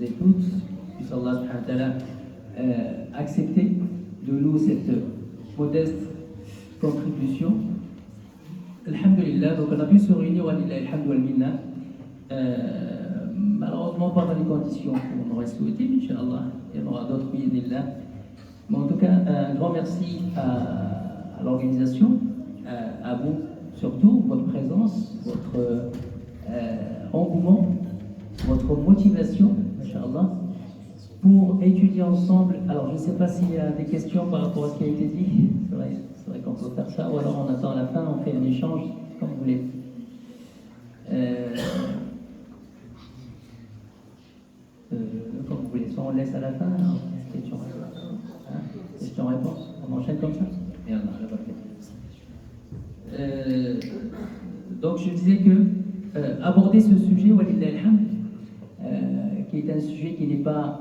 et toutes, puisse Allah subhanahu wa ta'ala accepter de nous cette modeste contribution. Alhamdulillah, donc on a pu se réunir, malheureusement pas dans les conditions qu'on aurait souhaité, mais Inch'Allah, il y en aura d'autres, bi'idhnillah. Mais en tout cas, un grand merci à l'organisation, à vous surtout, votre présence, votre engouement, votre motivation, Inch'Allah, pour étudier ensemble. Alors, je ne sais pas s'il y a des questions par rapport à ce qui a été dit. C'est vrai qu'on peut faire ça, ou alors on attend à la fin, on fait un échange, comme vous voulez. Comme vous voulez, soit on laisse à la fin, question-réponse, on enchaîne comme ça. Et donc je disais que aborder ce sujet, walillah alhamd, qui est un sujet qui n'est pas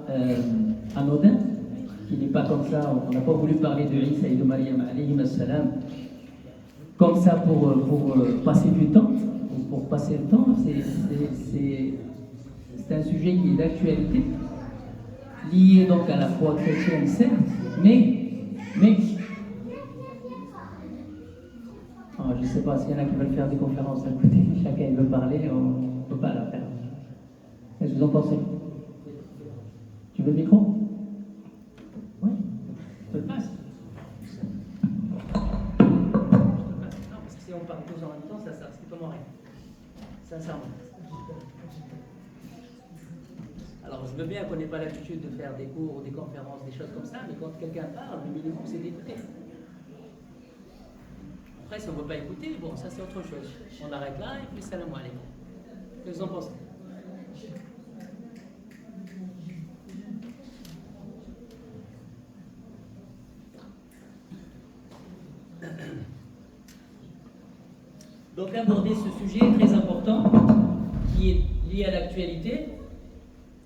anodin, qui n'est pas comme ça, on n'a pas voulu parler de Isa et de Maryam alayhim as-salam comme ça pour passer du temps, ou pour passer le temps. C'est un sujet qui est d'actualité, lié donc à la foi chrétienne certes, mais je ne sais pas s'il y en a qui veulent faire des conférences à côté, chacun veut parler, on ne peut pas la faire. Qu'est-ce que vous en pensez? Tu veux le micro? Oui, je te le passe. Non, parce que si on parle tous en même temps, ça sert strictement à rien. Sincèrement. Alors, je veux bien qu'on n'ait pas l'habitude de faire des cours ou des conférences, des choses comme ça, mais quand quelqu'un parle, le minimum, c'est d'écouter. Après, si on ne veut pas écouter, bon, ça c'est autre chose. On arrête là et puis salam alaikum. Qu'est-ce que vous en pensez? Donc, aborder ce sujet très important qui est lié à l'actualité,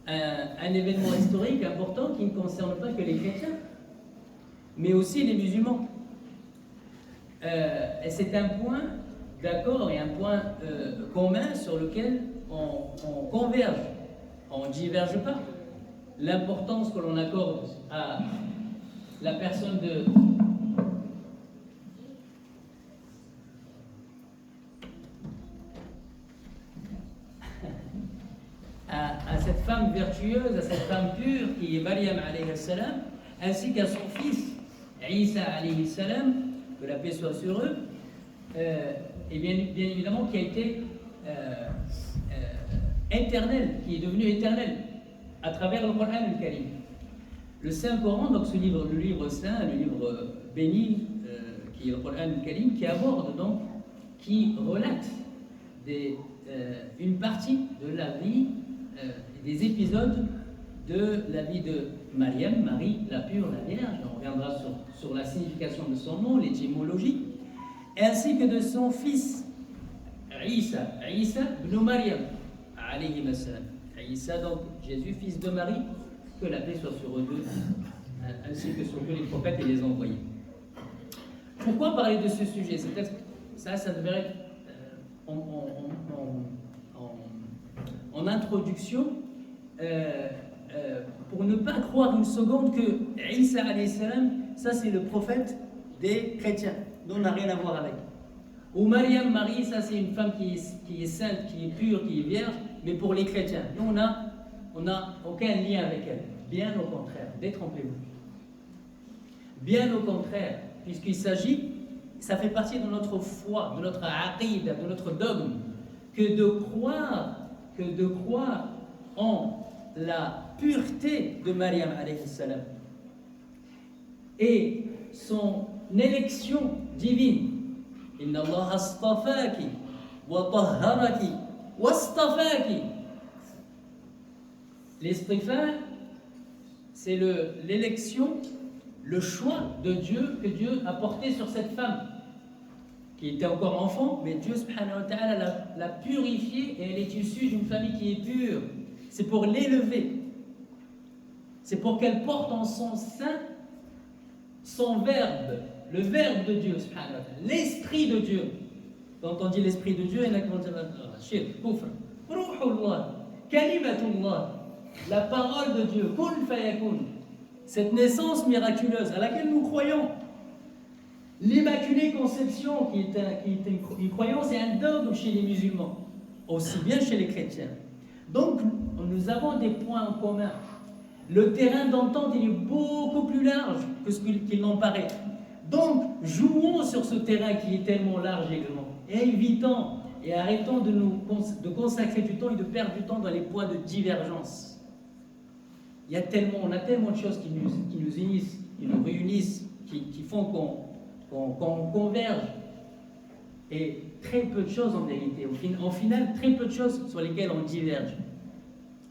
un événement historique important qui ne concerne pas que les chrétiens, mais aussi les musulmans. Et c'est un point d'accord et un point commun sur lequel on converge, on ne diverge pas. L'importance que l'on accorde à la personne à cette femme vertueuse, à cette femme pure qui est Maryam alayhi salam, ainsi qu'à son fils Isa alayhi salam, que la paix soit sur eux, et bien évidemment qui a été éternel, qui est devenu éternel à travers le Coran al-Karim. Le Saint-Coran, donc le livre saint, le livre béni, qui est le Coran al-Karim, qui aborde donc, qui relate une partie de la vie, des épisodes de la vie de Maryam, Marie, la pure, la Vierge. On reviendra sur la signification de son nom, l'étymologie, ainsi que de son fils, Isa ibn Maryam, alayhi assalam. Isa, donc Jésus, fils de Marie, que la paix soit sur eux deux, ainsi que sur tous les prophètes et les envoyés. Pourquoi parler de ce sujet? Ça devrait être en introduction, pour ne pas croire une seconde que Isa alayhi salam, ça c'est le prophète des chrétiens, nous on n'a rien à voir avec. Ou Maryam, Marie, ça c'est une femme qui est sainte, qui est pure, qui est vierge, mais pour les chrétiens. Nous on n'a aucun lien avec elle. Bien au contraire, détrompez-vous. Bien au contraire, puisqu'il s'agit, ça fait partie de notre foi, de notre aqida, de notre dogme, que de croire en la pureté de Maryam alayhi salam et son élection divine. Inna Allah astafaki wa tahharaki wa astafaki. L'istifa, c'est l'élection, le choix de Dieu que Dieu a porté sur cette femme qui était encore enfant, mais Dieu subhanahu wa ta'ala l'a purifiée et elle est issue d'une famille qui est pure. C'est pour l'élever. C'est pour qu'elle porte en son sein son verbe, le verbe de Dieu subhanahu wa ta'ala, l'esprit de Dieu. Quand on dit l'esprit de Dieu, il y en a qui vont dire shirk, kufr, ruhullah, kalimatullah. la parole de Dieu, kun fayakun, cette naissance miraculeuse à laquelle nous croyons, l'Immaculée Conception qui est une croyance et un dogme chez les musulmans, aussi bien chez les chrétiens. Donc nous avons des points en commun. Le terrain d'entente il est beaucoup plus large que ce qu'il n'en paraît. Donc jouons sur ce terrain qui est tellement large également, et évitons et arrêtons de consacrer du temps et de perdre du temps dans les points de divergence. On a tellement de choses qui nous unissent, qui nous réunissent, qui font qu'on converge. Et très peu de choses en vérité. Au final, très peu de choses sur lesquelles on diverge.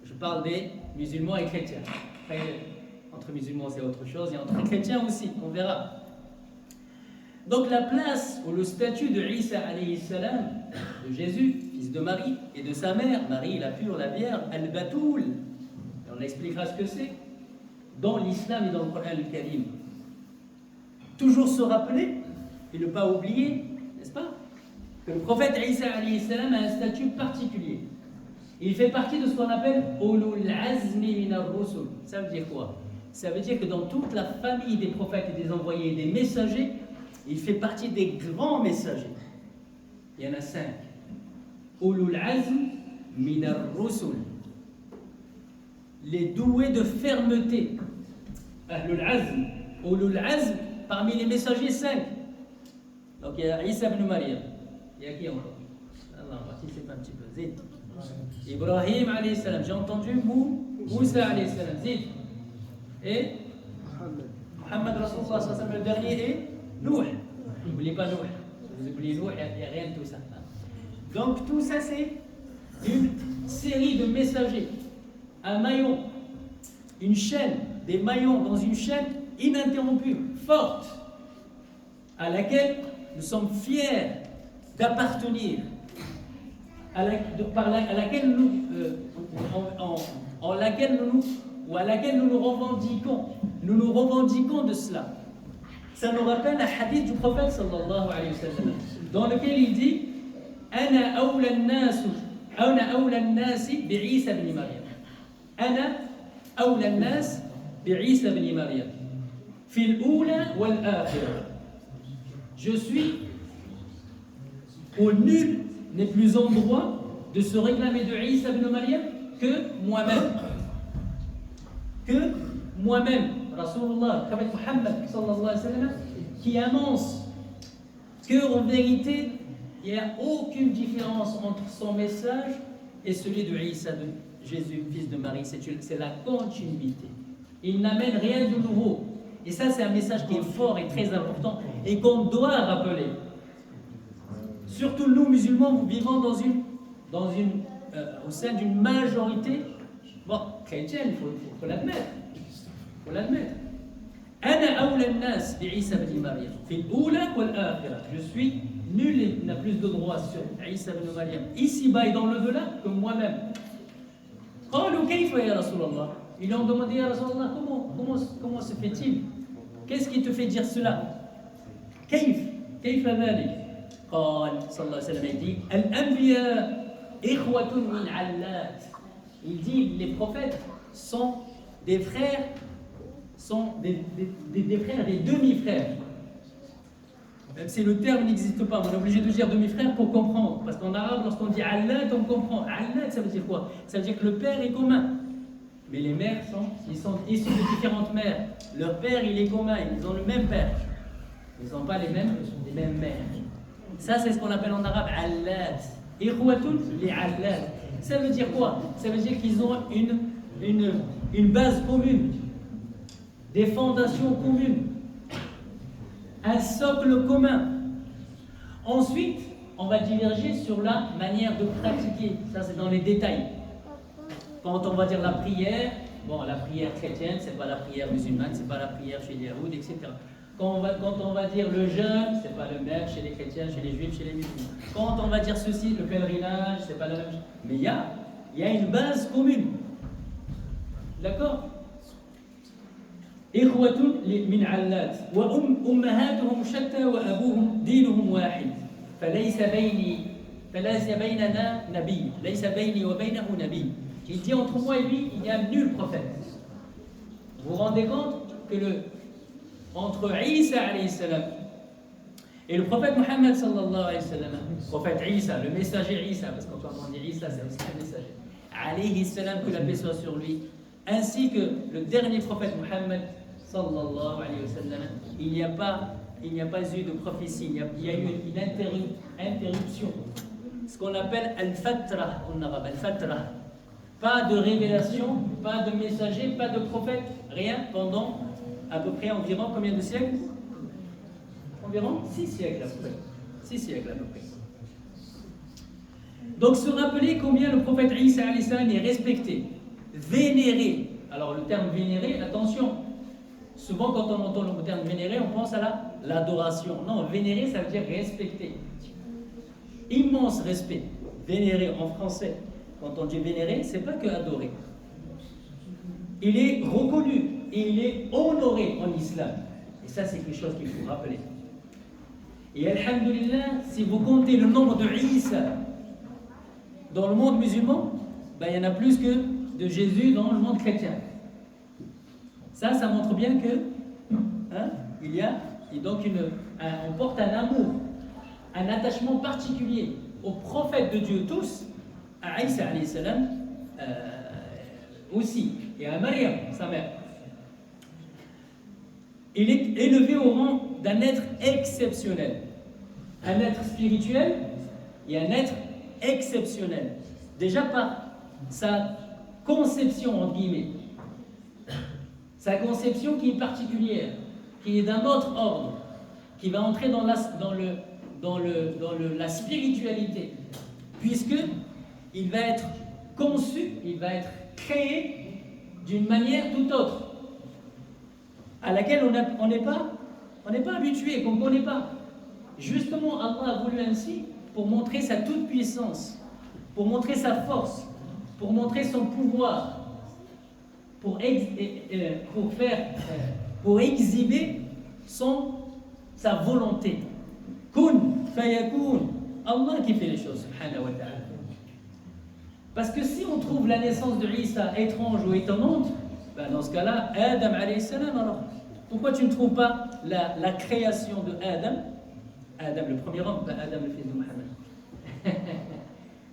Je parle des musulmans et chrétiens. Après, entre musulmans c'est autre chose, et entre chrétiens aussi, on verra. Donc la place ou le statut de Isa alayhi salam, de Jésus, fils de Marie, et de sa mère, Marie la pure, la vierge, al-Batoul, on expliquera ce que c'est, dans l'islam et dans le Coran al-Karim. Toujours se rappeler, et ne pas oublier, n'est-ce pas, que le prophète Isa alayhi salam a un statut particulier. Il fait partie de ce qu'on appelle Ulul Azmi min ar-Rusul. Ça veut dire quoi? Ça veut dire que dans toute la famille des prophètes et des envoyés et des messagers, il fait partie des grands messagers. Il y en a 5. Ulul Azm min ar-Rusul. Les doués de fermeté. Ahlul Azm. Ulul Azm, parmi les messagers 5. Donc il y a Isa ibn Maryam. Il y a qui encore? Allah, on participe un petit peu. Zid. Ibrahim alayhi salam. J'ai entendu Moussa alayhi salam. Zid. Et Muhammad Rasulullah sallallahu alayhi wa sallam. Le dernier est Nouh. N'oubliez pas Nouh. Si vous oubliez Nouh, il n'y a rien de tout ça. Donc tout ça c'est une série de messagers. Un maillon. Une chaîne. Des maillons dans une chaîne ininterrompue, forte, à laquelle nous sommes fiers d'appartenir, à laquelle nous nous revendiquons. Nous nous revendiquons de cela. Ça nous rappelle un hadith du prophète sallallahu alayhi wa sallam, dans lequel il dit Ana awla an-nas bi'Isa ibn Maryam. Ana awla an-nas bi'Isa ibn Maryam. Fil oula wal akhirah. Je suis au nul n'est plus en droit de se réclamer de Isa ibn Maryam que moi-même. Que moi-même, Rasulullah, Muhammad sallallahu alayhi wa sallam, qui annonce qu'en vérité, il n'y a aucune différence entre son message et celui de Isa, de Jésus, fils de Marie. C'est la continuité. Il n'amène rien de nouveau. Et ça, c'est un message qui est fort et très important et qu'on doit rappeler. Surtout nous, musulmans, nous vivons au sein d'une majorité chrétienne, il faut l'admettre. Il faut l'admettre. Ana awla an-nas bi'Isa ibn Maryam. Fil oula wal akhirah. Je suis nul et n'a plus de droit sur Isa ibn Maryam, ici-bas et dans le-delà, que moi-même. Qalu kayfa ya Rasulallah. Ils lui ont demandé à Rasulallah, comment se fait-il? Qu'est-ce qui te fait dire cela? Kayfa dhalik? قال صلى الله عليه وسلم, il dit الأنبياء إخوة من علات. Il dit les prophètes sont des frères, sont des frères, des demi-frères. Même si le terme n'existe pas, on est obligé de dire demi-frère pour comprendre. Parce qu'en arabe, lorsqu'on dit allat, on comprend. Allat, ça veut dire quoi? Ça veut dire que le père est commun. Mais les mères ils sont issus de différentes mères. Leur père, il est commun, ils ont le même père. Ils n'ont pas les mêmes mères. Ça, c'est ce qu'on appelle en arabe allat. Ikhwatun li allat. Ça veut dire quoi? Ça veut dire qu'ils ont une base commune, des fondations communes, un socle commun. Ensuite, on va diverger sur la manière de pratiquer. Ça, c'est dans les détails. Quand on va dire la prière, la prière chrétienne, c'est pas la prière musulmane, c'est pas la prière chez les Yaouds, etc. Quand on va dire le jeûne, c'est pas le même chez les chrétiens, chez les juifs, chez les musulmans. Quand on va dire ceci, le pèlerinage, c'est pas le même. Mais il y a une base commune. D'accord? إخوة من علات وأمهاتهم شتى وأبوهم دينهم واحد فليس بيننا نبي ليس بيني وبينه نبي. Il dit entre moi et lui, il n'y a nul prophète. Vous vous rendez compte que entre Isa alayhi salam et le prophète Mohammed sallallahu alayhi wa sallam, le prophète Isa, le messager Isa, parce qu'on quand on dit Isa, c'est aussi un messager, alayhi salam, que la paix soit sur lui, ainsi que le dernier prophète Mohammed sallallahu alayhi wa sallam, il n'y a pas eu de prophétie, il y a eu une interruption, ce qu'on appelle al-fatra en arabe, al-fatra. Pas de révélation, pas de messager, pas de prophète, rien pendant à peu près environ combien de siècles? Environ 6 siècles à peu près. 6 siècles à peu près. Donc se rappeler combien le prophète Isa alayhi salam est respecté, vénéré. Alors le terme vénéré, attention, souvent quand on entend le terme vénéré, on pense à l'adoration. Non, vénéré ça veut dire respecter. Immense respect. Vénéré en français. Quand on dit vénérer, c'est pas que adorer. Il est reconnu et il est honoré en islam. Et ça, c'est quelque chose qu'il faut rappeler. Et alhamdulillah, si vous comptez le nombre de Isa dans le monde musulman, ben, il y en a plus que de Jésus dans le monde chrétien. Ça montre bien que il y a et donc on porte un amour, un attachement particulier aux prophètes de Dieu tous, à Isa alayhi salam aussi, et à Maryam, sa mère. Il est élevé au rang d'un être exceptionnel, un être spirituel et un être exceptionnel. Déjà par sa conception, entre guillemets, sa conception qui est particulière, qui est d'un autre ordre, qui va entrer dans la spiritualité, puisque il va être conçu, il va être créé d'une manière tout autre, à laquelle on n'est pas habitué, qu'on ne connaît pas. Justement, Allah a voulu ainsi pour montrer sa toute-puissance, pour montrer sa force, pour montrer son pouvoir, pour exhiber sa volonté. Kun fayakun, Allah qui fait les choses, subhanahu wa ta'ala. Parce que si on trouve la naissance de Isa étrange ou étonnante, ben dans ce cas-là, Adam alayhi salam, alors pourquoi tu ne trouves pas la création de Adam, le premier homme, pas Adam le fils de Mohammed,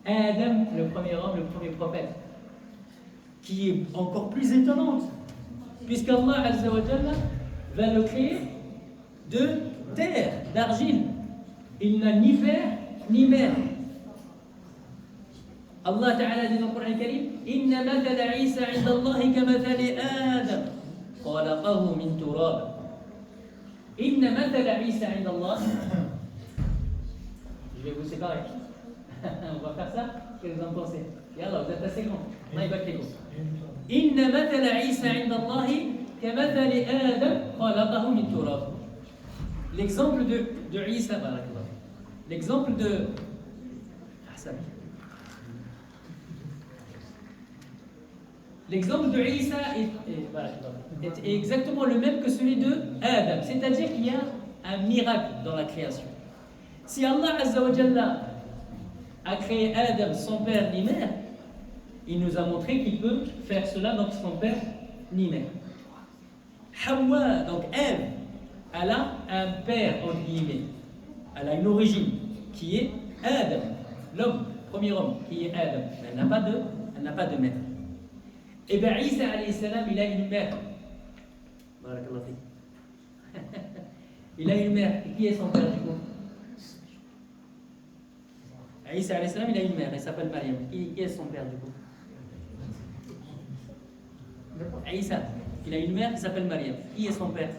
Adam le premier homme, le premier prophète, qui est encore plus étonnante, puisqu'Allah Azza wa Jalla va le créer de terre, d'argile. Il n'a ni père ni mère. Allah Ta'ala dit dans le Coran Karim, Inna mathala Isa inda Allahi ka mathali Adam, khalaqahu min turab. Inna mathala Isa inda Allah. Je vais vous séparer. On va faire ça. Qu'est-ce que vous en pensez? Yallah, vous êtes assez grand. Allah y battez-vous. Inna mathala Isa inda Allahi ka mathali Adam, khalaqahu min turab. L'exemple de Isa, l'exemple de l'exemple de Isa est exactement le même que celui de Adam, c'est-à-dire qu'il y a un miracle dans la création. Si Allah Azza wa Jalla a créé Adam sans père ni mère, il nous a montré qu'il peut faire cela donc sans père ni mère. Hawa, donc Ève, elle a un père entre guillemets, elle a une origine qui est Adam, l'homme, premier homme qui est Adam, mais elle n'a pas de mère. Et bien Isa alayhi salam, il a une mère. Barakallahu fik. Il a une mère. Et qui est son père du coup? Isa alayhi salam, il a une mère, elle s'appelle Maryam. Qui est son père du coup? Isa, il a une mère qui s'appelle Maryam. Qui est son père?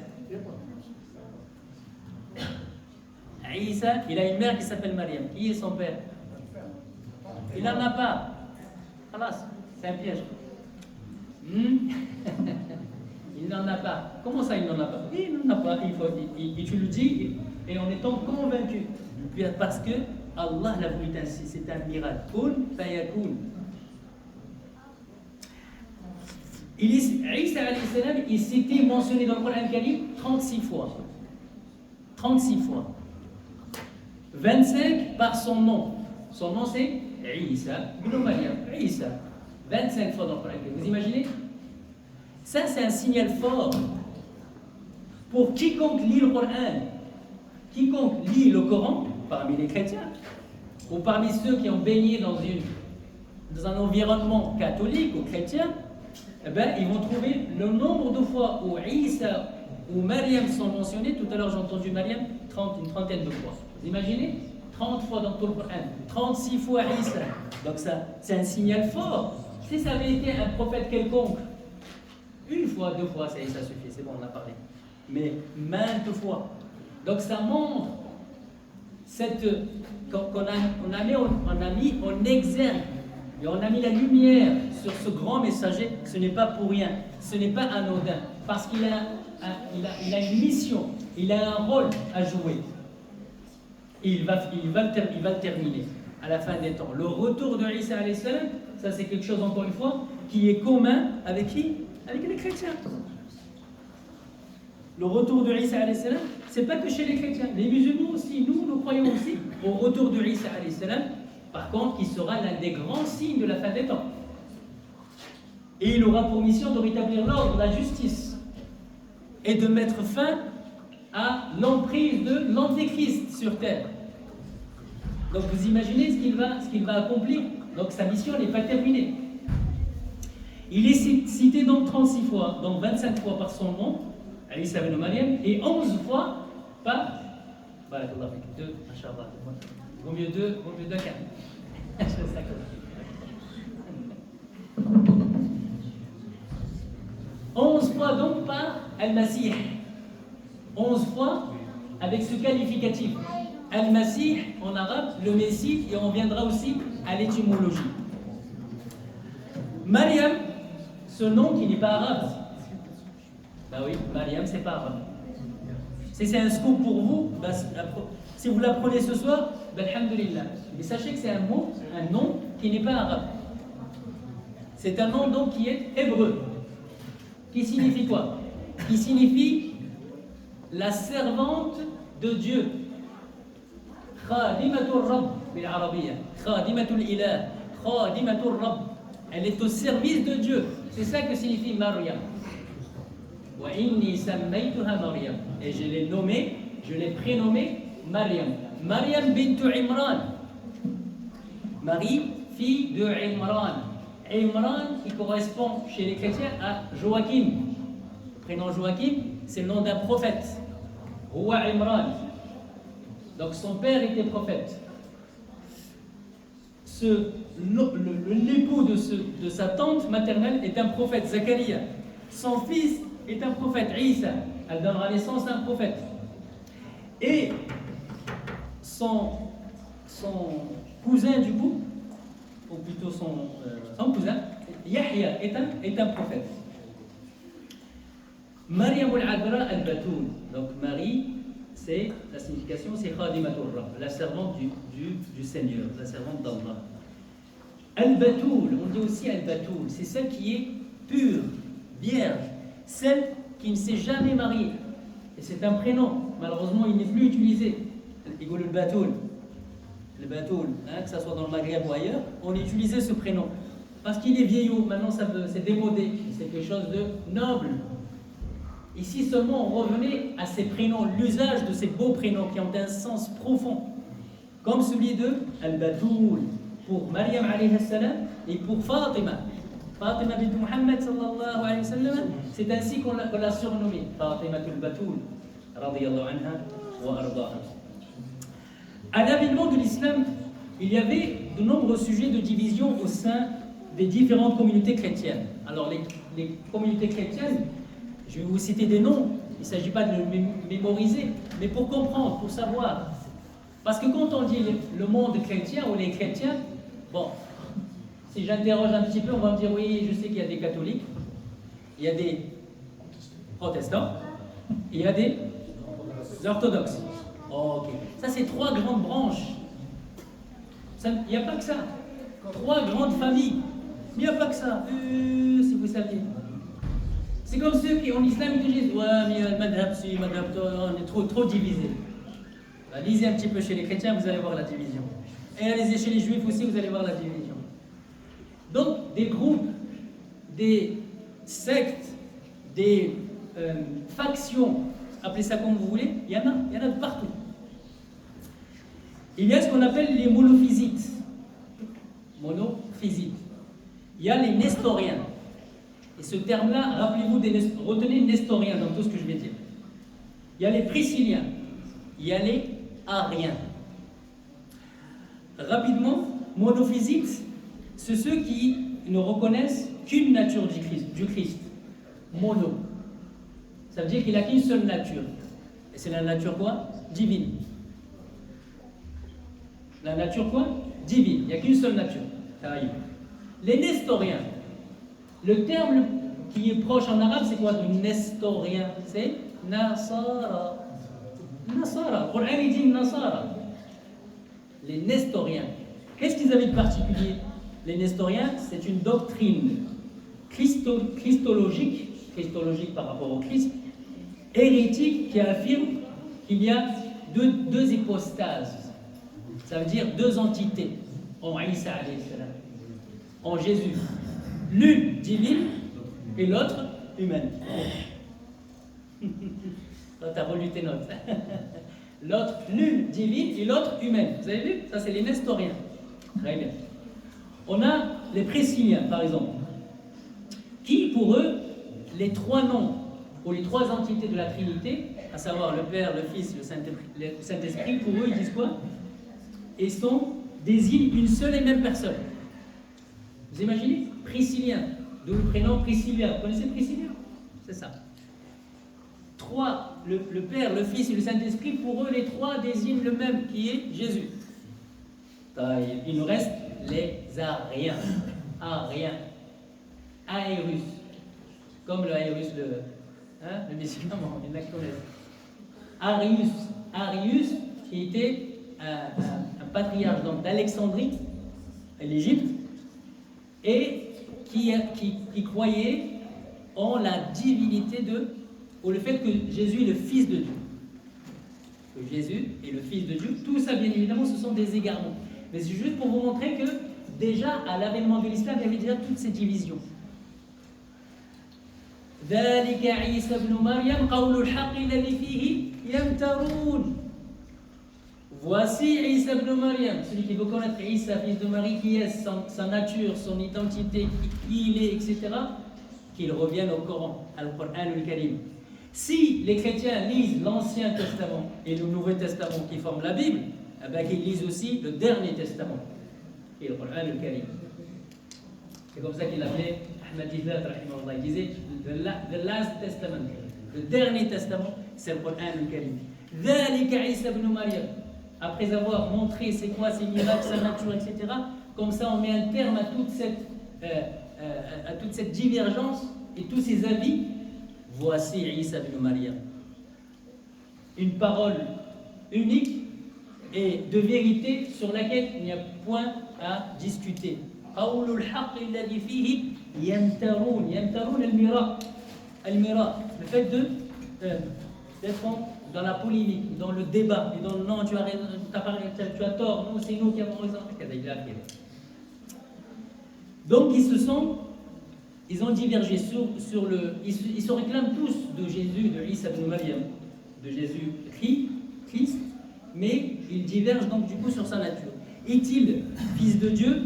Isa, il a une mère qui s'appelle Maryam. Qui est son père? Il n'en a pas. Khalas, c'est un piège. Il n'en a pas. Comment ça, il n'en a pas? Il n'en a pas. Et tu le dis et en étant convaincu. Parce que Allah l'a voulu ainsi. C'est un miracle. Kun fayakun. Isa alayhi salam, il s'était mentionné dans le Coran Karim 36 fois. 36 fois. 25 par son nom. Son nom c'est Isa ibn Maryam. Isa. 25 fois dans le Coran. Vous imaginez? Ça, c'est un signal fort pour quiconque lit le Coran. Quiconque lit le Coran, parmi les chrétiens, ou parmi ceux qui ont baigné dans un environnement catholique ou chrétien, eh ben, ils vont trouver le nombre de fois où Isa ou Maryam sont mentionnés. Tout à l'heure, j'ai entendu Maryam une trentaine de fois. Vous imaginez? 30 fois dans tout le Coran, 36 fois Isa. Donc ça, c'est un signal fort. Si ça avait été un prophète quelconque, une fois, deux fois, ça suffit, c'est bon, on a parlé. Mais maintes fois. Donc ça montre qu'on a mis en exergue, et on a mis la lumière sur ce grand messager. Ce n'est pas pour rien, ce n'est pas anodin, parce qu'il a une mission, il a un rôle à jouer. Et il va le terminer à la fin des temps. Le retour de Isa alayhi salam, ça c'est quelque chose encore une fois qui est commun avec qui? Avec les chrétiens. Le retour de Isa alayhi salam, c'est pas que chez les chrétiens, les musulmans aussi, nous croyons aussi au retour de Isa alayhi salam. Par contre, qui sera l'un des grands signes de la fin des temps. Et il aura pour mission de rétablir l'ordre, la justice, et de mettre fin à l'emprise de l'Antéchrist sur terre. Donc vous imaginez ce qu'il va accomplir. Donc sa mission n'est pas terminée. Il est cité donc 36 fois, donc 25 fois par son nom, Isa ibn Maryam, et 11 fois par... Barakallah fik, 2, Inch'Allah. Vaut mieux deux qu'un. 11 fois donc par Al-Masih. 11 fois avec ce qualificatif. Al-Masih en arabe, le Messie, et on viendra aussi à l'étymologie. Maryam, ce nom qui n'est pas arabe. Ben oui, Maryam, c'est pas arabe. Si c'est un scoop pour vous, ben, si vous l'apprenez ce soir, ben, alhamdulillah. Mais sachez que c'est un nom qui n'est pas arabe. C'est un nom donc qui est hébreu. Qui signifie quoi? Qui signifie la servante de Dieu. Khadimatul Rabb bil arabiyya. Khadimatul Ilah. Khadimatul Rabb. Elle est au service de Dieu. C'est ça que signifie Maryam. Wa inni sammaytuha Maryam. Et je l'ai prénommée Maryam. Maryam bintu Imran. Marie, fille de Imran. Imran qui correspond chez les chrétiens à Joachim. Le prénom Joachim, c'est le nom d'un prophète. Roi Imran. Donc son père était prophète. L'époux de sa tante maternelle est un prophète, Zacharia. Son fils est un prophète, Isa. Elle donnera naissance à un prophète. Et son cousin du coup, ou plutôt son cousin, Yahya, est un prophète. Maryam al-Adra al-Batoul. Donc Marie, c'est la signification, c'est Khadimatul Rabb, la servante du Seigneur, la servante d'Allah. Al-Batoul, on dit aussi Al-Batoul, c'est celle qui est pure, vierge, celle qui ne s'est jamais mariée. Et c'est un prénom, malheureusement il n'est plus utilisé. Le Batoul, que ce soit dans le Maghreb ou ailleurs, on utilisait ce prénom. Parce qu'il est vieillot, maintenant c'est démodé, c'est quelque chose de noble. Ici seulement on revenait à ces prénoms, l'usage de ces beaux prénoms qui ont un sens profond. Comme celui de Al-Batoul, pour Maryam alayhi salam et pour Fatima. Fatima bint Muhammad sallallahu alayhi wa sallam, c'est ainsi qu'on l'a surnommée, Fatima al-Batoul, radiyallahu anha wa ardaha. À l'avènement de l'islam, il y avait de nombreux sujets de division au sein des différentes communautés chrétiennes. Alors les communautés chrétiennes, je vais vous citer des noms, il ne s'agit pas de le mémoriser, mais pour comprendre, pour savoir. Parce que quand on dit le monde chrétien ou les chrétiens, bon, si j'interroge un petit peu, on va me dire oui, je sais qu'il y a des catholiques, il y a des protestants, il y a des orthodoxes. Oh, ok. Ça, c'est 3 grandes branches. Il n'y a pas que ça. 3 grandes familles. Il n'y a pas que ça. Si vous saviez. C'est comme ceux qui, en islam, ils disent ouais, mais madhab, si, madhab, on est trop divisés. Bah, lisez un petit peu chez les chrétiens, vous allez voir la division. Et allez chez les juifs aussi, vous allez voir la division. Donc, des groupes, des sectes, des factions, appelez ça comme vous voulez, il y en a de partout. Il y a ce qu'on appelle les monophysites. Monophysites. Il y a les nestoriens. Et ce terme-là, rappelez-vous, retenez nestorien dans tout ce que je vais dire. Il y a les priscilliens. Il y a les ariens. Rapidement, monophysites, c'est ceux qui ne reconnaissent qu'une nature du Christ. Mono. Ça veut dire qu'il n'a qu'une seule nature. Et c'est la nature quoi? Divine. La nature quoi? Divine. Il n'y a qu'une seule nature. Les nestoriens. Le terme qui est proche en arabe, c'est quoi? Du nestorien. C'est Nasara. Nasara. Le Coran dit Nasara. Les nestoriens. Qu'est-ce qu'ils avaient de particulier? Les nestoriens, c'est une doctrine christologique par rapport au Christ, hérétique, qui affirme qu'il y a deux hypostases. Ça veut dire deux entités en Isa alayhi salam, en Jésus. L'une divine et l'autre humaine. Toi, t'as relu tes notes. L'autre, l'une divine et l'autre humaine. Vous avez vu? Ça, c'est les nestoriens. Très bien. On a les priscilliens, par exemple, qui, pour eux, les trois noms ou les trois entités de la Trinité, à savoir le Père, le Fils, le Saint-Esprit, pour eux, ils disent quoi? Et désignent une seule et même personne. Vous imaginez? Priscillien, d'où le prénom Priscilla. Vous connaissez Priscilla? C'est ça. Trois, le Père, le Fils et le Saint-Esprit, pour eux, les trois désignent le même, qui est Jésus. Il nous reste les ariens. Ariens. Aérus. Comme le Aérus, le médicament, il y en a qui connaissent. Arius, qui était un patriarche d'Alexandrie, l'Égypte, et qui croyait en la divinité ou le fait que Jésus est le Fils de Dieu. Que Jésus est le Fils de Dieu. Tout ça, bien évidemment, ce sont des égarements. Mais c'est juste pour vous montrer que, déjà, à l'avènement de l'islam, il y avait déjà toutes ces divisions. ذلك عيسى ابن مريم قول الحق الذي فيه يمترون. Voici Isa ibn Maryam, celui qui veut connaître Isa, fils de Marie, qui est sa nature, son identité, qui il est, etc., qu'il revienne au Coran, al-Qur'an al-Karim. Si les chrétiens lisent l'Ancien Testament et le Nouveau Testament qui forment la Bible, eh bien qu'ils lisent aussi le Dernier Testament, qui est le Qur'an al-Karim. C'est comme ça qu'il l'appelait Ahmad Dihlat, rahimahullah. Il disait the last testament, le Dernier Testament, c'est le Qur'an al-Karim. ذلك عيسى ابن مريم. Après avoir montré c'est quoi ses miracles, sa nature, etc., comme ça on met un terme à toute cette divergence et tous ces avis. Voici Isa ibn Maryam. Une parole unique et de vérité sur laquelle il n'y a point à discuter. قول الحق الذي فيه يمترون. يمترون المراء. Le fait d'être dans la polémique, dans le débat, et dans le non, tu as raison, tu as tort, non, c'est nous qui avons raison. Donc ils ont divergé sur ils se réclament tous de Jésus, de Isa ibn Maryam, de Jésus Christ, mais ils divergent donc du coup sur sa nature. Est-il fils de Dieu?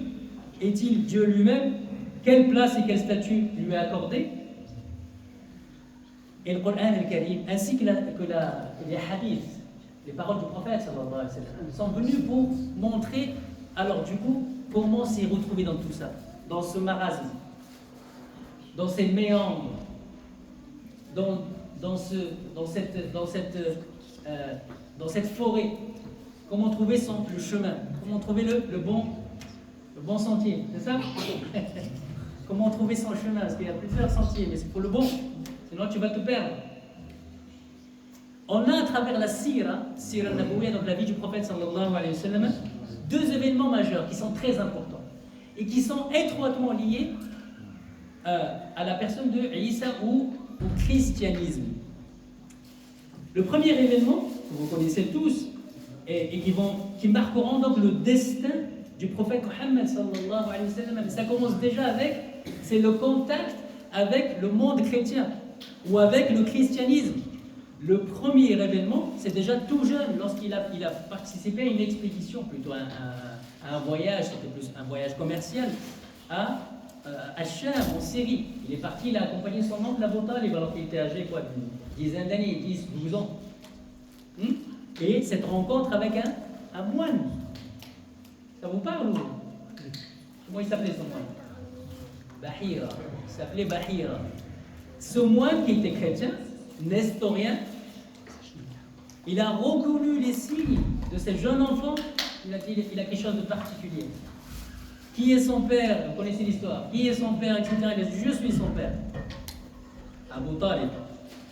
Est-il Dieu lui-même? Quelle place et quel statut lui est accordé? Et le Coran al-Karim, ainsi que les hadiths, les paroles du prophète, sallallahu alayhi wa sallam, sont venus pour montrer, alors du coup, comment s'est retrouvé dans tout ça, dans ce marasme, dans ces méandres, dans cette forêt, comment trouver le chemin, comment trouver le bon sentier, c'est ça? Comment trouver son chemin, parce qu'il y a plusieurs sentiers, mais c'est pour le bon. Sinon tu vas te perdre. On a à travers la Sira Nabouya, donc la vie du prophète sallallahu alayhi wa sallam, deux événements majeurs qui sont très importants et qui sont étroitement liés à la personne de Isa ou au christianisme. Le premier événement, que vous connaissez tous, et qui marqueront donc le destin du prophète Mohammed sallallahu alayhi wa sallam. Ça commence déjà avec, c'est le contact avec le monde chrétien ou avec le christianisme. Le premier événement, c'est déjà tout jeune, lorsqu'il a participé à une expédition, plutôt à un voyage, c'était plus un voyage commercial, à Cham, en Syrie. Il est parti, il a accompagné son oncle Abu Talib, alors qu'il était âgé d'une dizaine d'années, 10, 12 ans. Et cette rencontre avec un moine. Ça vous parle ou? Comment il s'appelait ce moine? Bahira. Il s'appelait Bahira. Ce moine qui était chrétien, nestorien, il a reconnu les signes de ce jeune enfant. Il a dit il a quelque chose de particulier. Qui est son père? Vous connaissez l'histoire. Qui est son père, etc. Il a dit je suis son père. Abu Talib.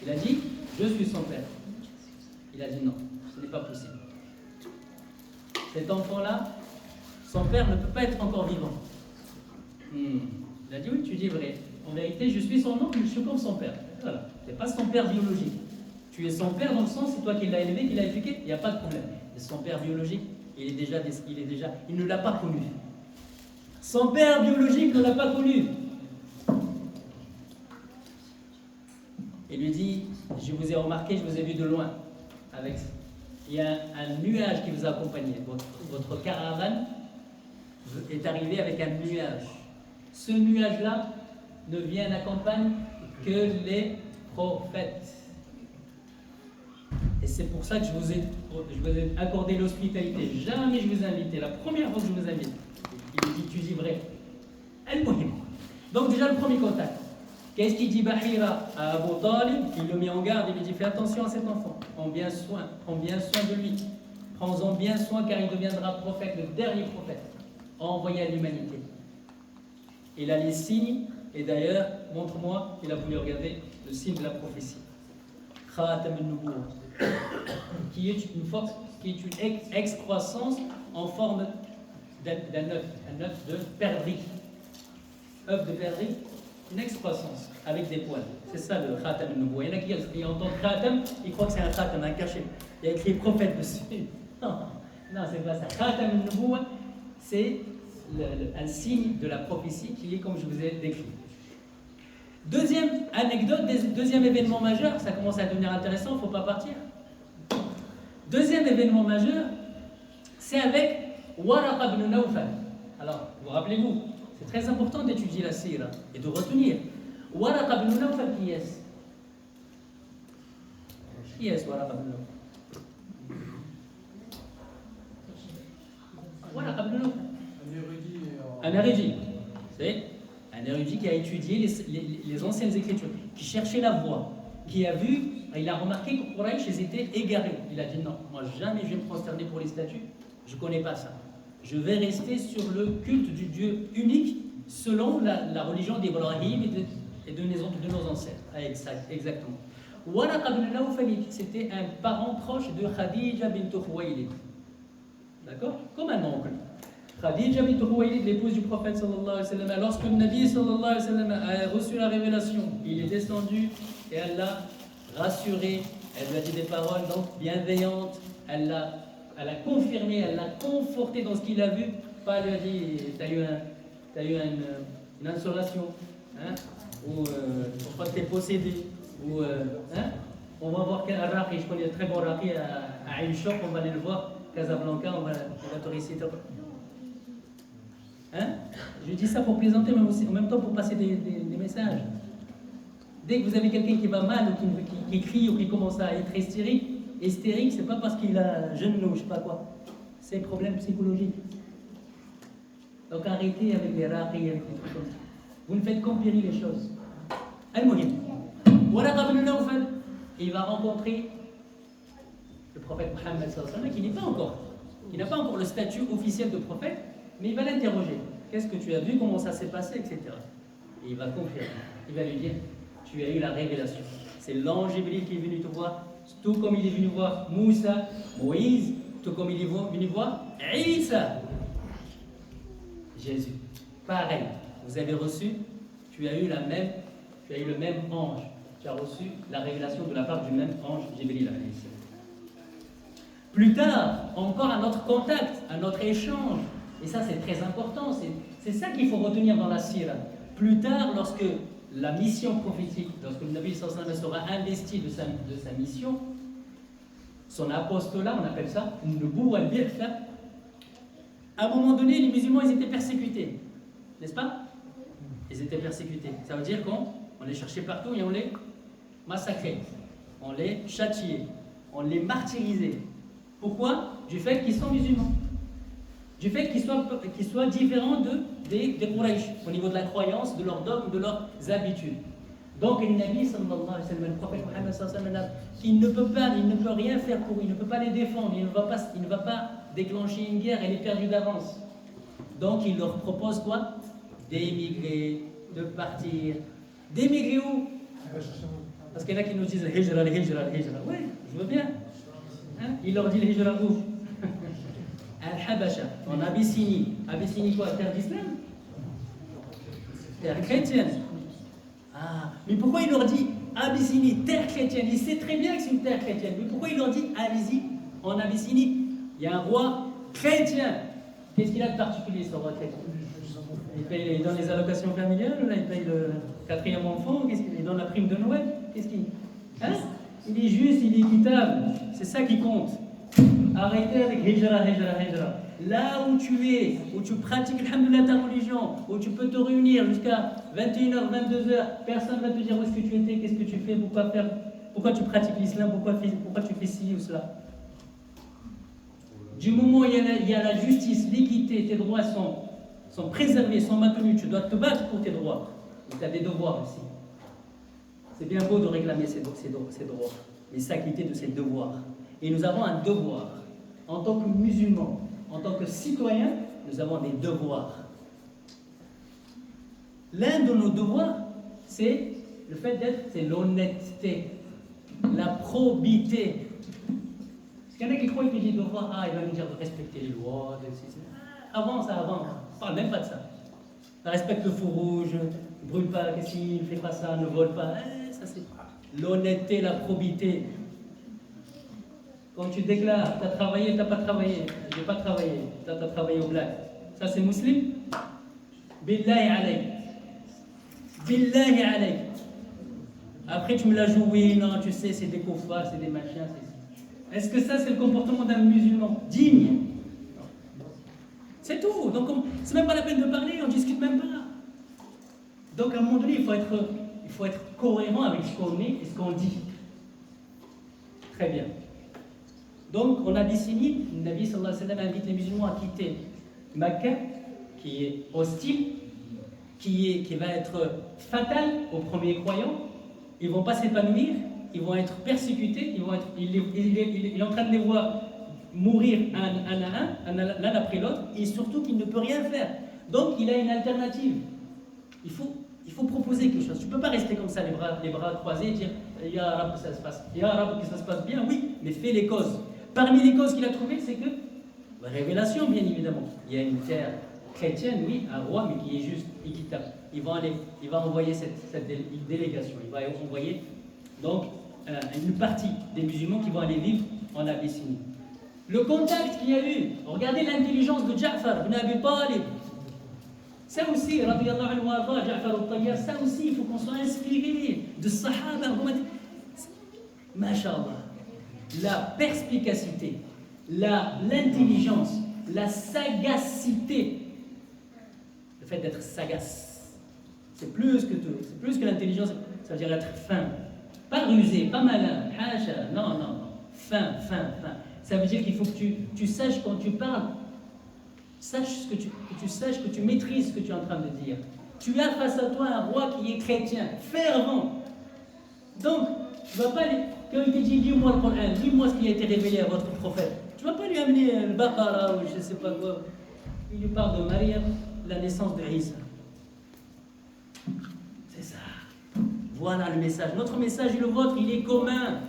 Il a dit je suis son père. Il a dit non, ce n'est pas possible. Cet enfant-là, son père ne peut pas être encore vivant. Il a dit oui, tu dis vrai. En vérité, je suis son oncle, je suis comme son père. Voilà. Tu n'es pas son père biologique. Tu es son père dans le sens, c'est toi qui l'as élevé, qui l'as éduqué, il n'y a pas de problème. Mais son père biologique, il ne l'a pas connu. Son père biologique ne l'a pas connu. Il lui dit, je vous ai remarqué, je vous ai vu de loin. Il y a un nuage qui vous a accompagné. Votre caravane est arrivée avec un nuage. Ce nuage-là ne vient n'accompagne que les prophètes. Et c'est pour ça que je vous ai accordé l'hospitalité. Jamais je vous ai invité. La première fois que je vous invite, il me dit tu dis vrai. Al-Muhim. Donc déjà le premier contact. Qu'est-ce qu'il dit Bahira à Abu Talib? Il le met en garde, il lui dit fais attention à cet enfant, prends bien soin de lui, prends-en bien soin car il deviendra prophète, le dernier prophète envoyé à l'humanité. Il a les signes, et d'ailleurs, montre-moi, il a voulu regarder le signe de la prophétie. Khatam al-Nubuwwa, qui est une force, qui est une excroissance en forme d'un œuf, un œuf de perdrix. Œuf de perdrix, une excroissance avec des poils. C'est ça le Khatam al-Nubuwwa. Il y en a qui entendent Khatam, ils croient que c'est un Khatam, un cachet. Il y a écrit prophète dessus. Non, c'est pas ça. Khatam al-Nubuwwa, c'est un signe de la prophétie qui est comme je vous ai décrit. Deuxième anecdote, deuxième événement majeur, ça commence à devenir intéressant, il ne faut pas partir. Deuxième événement majeur, c'est avec Waraqa ibn Nawfal. Alors, vous rappelez-vous, c'est très important d'étudier la sira et de retenir. Waraqa ibn Nawfal, qui est-ce? Qui est-ce Waraqa ibn Nawfal? Waraqa ibn Nawfal. Un érudit. C'est un érudit qui a étudié les anciennes écritures, qui cherchait la voie, qui a vu, il a remarqué que Quraysh étaient égarés. Il a dit non, moi jamais je vais me prosterner pour les statues, je ne connais pas ça. Je vais rester sur le culte du Dieu unique selon la religion d'Ibrahim et de nos ancêtres. Exactement. Waraqa ibn Nawfal, c'était un parent proche de Khadija bint Khuwaylid. D'accord? Comme un oncle. Khadija bint Khuwaylid, l'épouse du prophète sallallahu alayhi wa sallam, lorsque le Nabi sallallahu alayhi wa sallam a reçu la révélation, il est descendu et elle l'a rassuré, elle lui a dit des paroles donc bienveillantes, elle l'a confirmé, elle l'a conforté dans ce qu'il a vu, pas lui a dit t'as eu une insolation, hein, ou je crois que t'es possédé, ou hein, on va voir quel raqi, je connais un très bon raqi à Ain Shok, on va aller le voir, Casablanca, on va te réciter. Hein? Je dis ça pour plaisanter, mais aussi, en même temps pour passer des messages. Dès que vous avez quelqu'un qui va mal, ou qui crie, ou qui commence à être hystérique, c'est pas parce qu'il a genou, je sais pas quoi. C'est un problème psychologique. Donc arrêtez avec les raqis, avec les trucs comme ça. Vous ne faites qu'empirer les choses. Al-Muhim. Waraqa ibn Nawfal, il va rencontrer le prophète Mohammed sallallahu alayhi wa sallam, qui n'a pas encore le statut officiel de prophète, mais il va l'interroger. Qu'est-ce que tu as vu, comment ça s'est passé, etc. Et il va confirmer. Il va lui dire, tu as eu la révélation. C'est l'ange Jibril qui est venu te voir, tout comme il est venu voir Moussa, Moïse, tout comme il est venu voir Isa, Jésus. Pareil, vous avez reçu, tu as eu le même ange. Tu as reçu la révélation de la part du même ange Jibril. Plus tard, encore un autre contact, un autre échange. Et ça, c'est très important. C'est ça qu'il faut retenir dans la sira. Plus tard, lorsque la mission prophétique, lorsque le Nabi sallallahu alayhi wa sallam sera investi de sa mission, son apostolat, on appelle ça, Nubuwwa al-Bi'tha, à un moment donné, les musulmans, ils étaient persécutés. N'est-ce pas? Ils étaient persécutés. Ça veut dire qu'on les cherchait partout et on les massacrait. On les châtiait. On les martyrisait. Pourquoi? Du fait qu'ils sont musulmans. Du fait qu'ils soient différents des Quraysh, au niveau de la croyance, de leurs dogmes, de leurs habitudes. Donc, le Nabi sallallahu alayhi wa sallam, le prophète Mohammed sallallahu alayhi wa sallam, il ne peut rien faire pour eux, il ne peut pas les défendre, il ne va pas déclencher une guerre, elle est perdue d'avance. Donc, il leur propose quoi? D'émigrer, de partir. D'émigrer où? Parce qu'il y en a qui nous disent le hijra, le hijra, le hijra. Oui, je veux bien. Hein? Il leur dit le hijra où? Al-Habasha, en Abyssinie. Abyssinie quoi? Terre d'islam? Terre chrétienne. Ah, mais pourquoi il leur dit Abyssinie, terre chrétienne? Il sait très bien que c'est une terre chrétienne. Mais pourquoi il leur dit allez-y en Abyssinie? Il y a un roi chrétien. Qu'est-ce qu'il a de particulier ce roi chrétien? Il donne les allocations familiales, là, il paye le 4e enfant, il donne la prime de Noël. Qu'est-ce qu'il... Hein? Il est juste, il est équitable. C'est ça qui compte. Arrêtez avec hijra, hijra, hijra. Là où tu es, où tu pratiques alhamdoulilah ta religion, où tu peux te réunir jusqu'à 21h, 22h, personne ne va te dire où est-ce que tu étais, qu'est-ce que tu fais, pourquoi tu pratiques l'islam, pourquoi tu fais ci ou cela. Du moment où il y a la justice, l'équité, tes droits sont préservés, sont maintenus, tu dois te battre pour tes droits. Mais tu as des devoirs aussi. C'est bien beau de réclamer ces droits, mais s'acquitter de ces devoirs. Et nous avons un devoir. En tant que musulmans, en tant que citoyens, nous avons des devoirs. L'un de nos devoirs, c'est le fait c'est l'honnêteté, la probité. Parce qu'il y en a qui croient que j'ai des devoirs, il va nous dire de respecter les lois, avance, avance. On ne parle même pas de ça. Respecte le feu rouge, ne brûle pas, qu'est-ce qu'il ne fait pas ça, ne vole pas. Ça c'est l'honnêteté, la probité. Quand tu déclares, tu as travaillé, tu n'as pas travaillé, je n'ai pas travaillé, tu as travaillé au black. Ça c'est musulman? Billahi alayk. Billahi alayk. Après tu me l'as joué, non, tu sais, c'est des koufars, c'est des machins. Est-ce que ça c'est le comportement d'un musulman digne? C'est tout. Donc c'est même pas la peine de parler, on discute même pas. Donc à un moment donné, il faut être cohérent avec ce qu'on est et ce qu'on dit. Très bien. Donc en Abyssinie, le Nabi sallallahu alayhi wa sallam invite les musulmans à quitter Mecca, qui est hostile, qui va être fatal aux premiers croyants. Ils ne vont pas s'épanouir, ils vont être persécutés, il est en train de les voir mourir l'un après l'autre, et surtout qu'il ne peut rien faire. Donc il a une alternative. Il faut proposer quelque chose. Tu ne peux pas rester comme ça, les bras croisés, et dire Ya Rab, que ça se passe. Ya Rab, que ça se passe bien, oui, mais fais les causes. Parmi les causes qu'il a trouvées, c'est que la révélation, bien évidemment. Il y a une terre chrétienne, oui, un roi, mais qui est juste, équitable. Il va envoyer cette délégation. Il va envoyer donc une partie des musulmans qui vont aller vivre en Abyssinie. Le contact qu'il y a eu, regardez l'intelligence de Ja'far ibn Abi Talib. Ça aussi, radiyallahu anhu wa arda, Ja'far al-Tayyar, ça aussi, il faut qu'on soit inspiré de Sahaba. Masha'Allah. La perspicacité, l'intelligence, la sagacité. Le fait d'être sagace, c'est plus que tout, c'est plus que l'intelligence, ça veut dire être fin. Pas rusé, pas malin, hacha, non. Fin. Ça veut dire qu'il faut que tu saches quand tu parles, que tu saches, que tu maîtrises ce que tu es en train de dire. Tu as face à toi un roi qui est chrétien, fervent. Donc, tu ne vas pas quand il te dit lis-moi le Coran, dis-moi ce qui a été révélé à votre prophète. Tu ne vas pas lui amener le Baqara ou je ne sais pas quoi. Il lui parle de Maryam, la naissance de Isa. C'est ça. Voilà le message. Notre message et le vôtre, il est commun.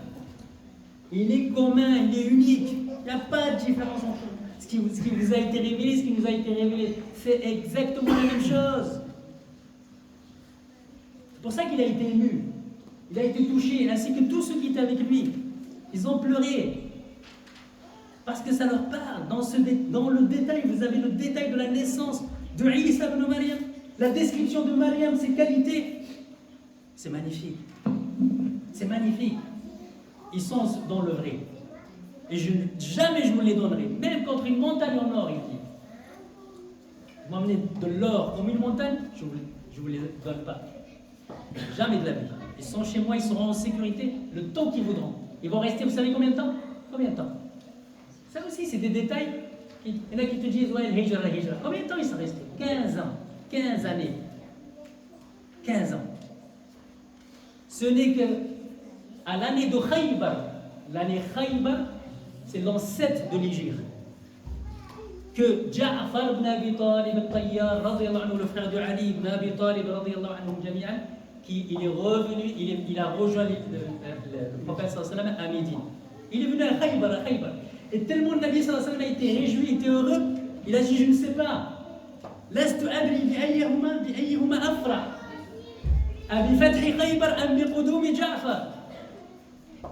Il est commun, il est unique. Il n'y a pas de différence entre ce qui vous a été révélé, ce qui nous a été révélé. C'est exactement la même chose. C'est pour ça qu'il a été ému. Il a été touché, ainsi que tous ceux qui étaient avec lui. Ils ont pleuré. Parce que ça leur parle. Dans le détail, vous avez le détail de la naissance de Isa ibn Maryam. La description de Maryam, ses qualités. C'est magnifique. C'est magnifique. Ils sont dans le vrai. Et jamais je vous les donnerai. Même contre une montagne en or, il dit. Vous m'emmenez de l'or comme une montagne, je ne vous les donne pas. Jamais de la vie. Ils sont chez moi, ils seront en sécurité le temps qu'ils voudront. Ils vont rester, vous savez combien de temps? Combien de temps? Ça aussi, c'est des détails. Il y en a qui te disent, ouais, le hijra. Combien de temps ils sont restés? 15 ans. 15 années. 15 ans. Ce n'est que à l'année de Khaybar. L'année Khaybar, c'est l'ancêtre de l'Hijr. Que Ja'far ibn Abi Talib al-Tayyar, radiyallahu anhu, le frère de Ali ibn Abi Talib, radiyallahu anhu jami'an, il est revenu, il a rejoint le prophète sallallahu alayhi wa sallam à Médine. Il est venu à Khaybar. Et tellement le Nabi sallallahu alayhi wa sallam a été réjoui, était heureux, il a dit, je ne sais pas. Lastu adri bi'ayyihuma afrah. Abi fathi Khaybar am bi qudumi Ja'far.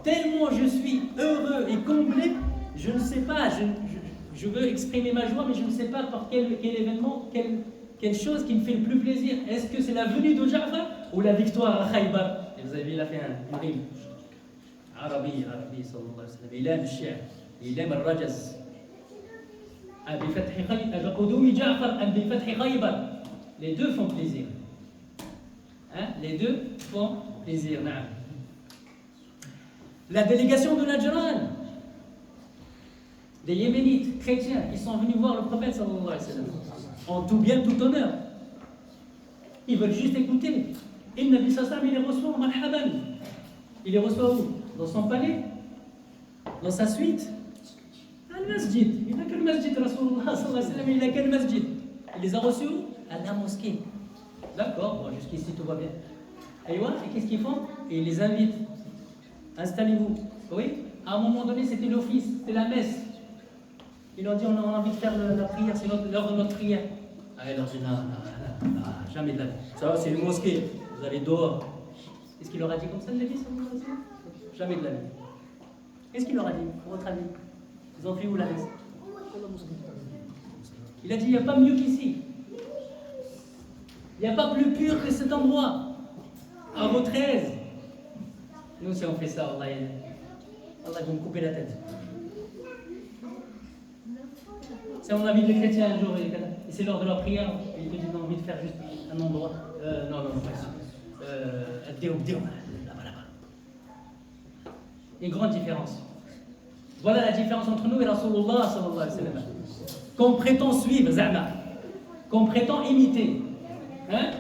Tellement je suis heureux et comblé, je ne sais pas, je veux exprimer ma joie, mais je ne sais pas par quel événement, quelle chose qui me fait le plus plaisir. Est-ce que c'est la venue de Ja'far ou la victoire à Khaybar? Et vous avez vu, il a fait un rime. Arabi, sallallahu alayhi wa sallam. Il aime le shi'r, il aime le rajaz. Les deux font plaisir. Hein? Les deux font plaisir. La délégation de Najran, des Yéménites chrétiens qui sont venus voir le prophète sallallahu alayhi wa sallam, en tout bien, tout honneur. Ils veulent juste écouter. Et le Nabi sallallahu alayhi wa sallam, il les reçoit marhaban. Il les reçoit où? Dans son palais? Dans sa suite? À le masjid. Il n'a que le masjid, Rasulullah sallallahu alayhi wa sallam, il n'a que le masjid. Il les a reçus où? À la mosquée. D'accord, bon, jusqu'ici tout va bien. Et qu'est-ce qu'ils font? Et ils les invitent. Installez-vous. Oui? À un moment donné, c'était l'office, c'était la messe. Ils ont dit, on a envie de faire la prière, c'est l'heure de notre prière. Ah, ils leur disent, non, jamais de la vie. Ça, c'est une mosquée, vous allez dehors. Qu'est-ce qu'il leur a dit comme ça, le Nabi? Jamais de la vie. Qu'est-ce qu'il leur a dit, pour votre avis? Ils ont fait où la messe? Il a dit, il n'y a pas mieux qu'ici. Il n'y a pas plus pur que cet endroit. À votre aise. Nous, si on fait ça, Allah va me couper la tête. Si on invite les chrétiens un jour et c'est l'heure de leur prière, ils te disent, on a envie de faire juste un endroit. Non, pas ici. Là-bas. Une grande différence. Voilà la différence entre nous et Rasulullah sallallahu alayhi wa sallam. Qu'on prétend suivre, Zama. Qu'on prétend imiter. Hein?